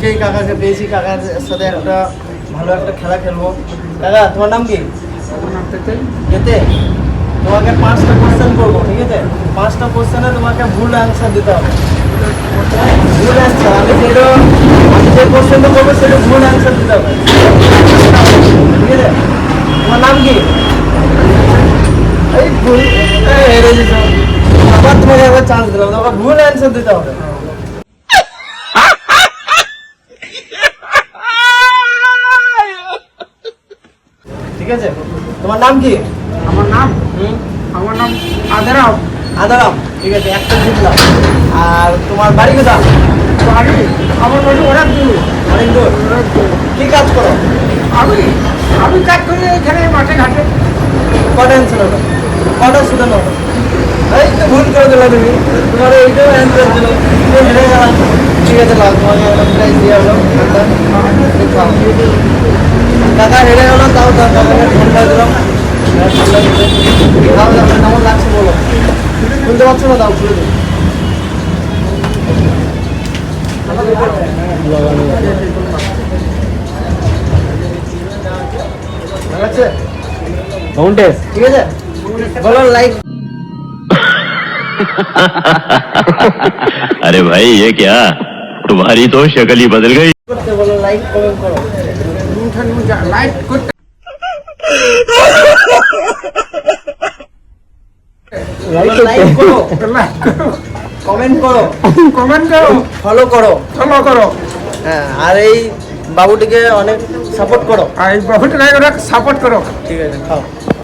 আজকে কাকাকে পেয়েছি, কাকার সাথে একটা ভালো একটা খেলা খেলবো। কাকা তোমার নাম কি? যেতে তোমাকে 5টা কোশ্চেন করবো, ঠিক আছে? 5টা কোশ্চেনে তোমাকে ভুল অ্যান্সার দিতে হবে। ভুল অ্যান্সার আমি যে কোশ্চেনটা করবো সেটা ভুল অ্যান্সার দিতে হবে, ঠিক আছে? তোমার নাম কি? এই ভুল হেরে যেত। আবার তোমাকে একবার চান্স দিলাম, তোমাকে ভুল অ্যান্সার দিতে হবে। ঠিক আছে, তোমার নাম কি? আমার নাম আদারাম। আদারাম, ঠিক আছে, একটা জিতলাম। আর তোমার বাড়ি কোথায়? বাড়ি আমার বাড়ি অনেক দূর। অনেক দূর। কি কাজ করো? আমি কাজ করি এখানে মাঠে ঘাটে। কটা অ্যান্সার হলো? কটা শুধু হলো? এই তো ভুল করে দিলা তুমি, তোমার এইটাও অ্যান্সার ছিল, তুমি হেরে গেলাম। ঠিক আছে, লাভ, তোমাকে একটা প্রাইজ দিয়ে হলো। টাকা হেরে গেলাম, তাও কাকাকে ঠান্ডা দিলাম। কেমন লাগছে বলো? শুনতে পাচ্ছ না? দাও খুলে দিই। ঠিক আছে, বলো লাইক। अरे भाई ये क्या, तुम्हारी तो शक्ल ही बदल गई। করতে বলো, লাইক কমেন্ট করো। লাইট করতে লাইক করো, কমেন্ট করো, কমেন্ট করো, ফলো করো। ফলো করো। হ্যাঁ, আর এই বাবুটিকে অনেক সাপোর্ট করো। আর এই বাবুটাকে সাপোর্ট করো। ঠিক আছে, খাও।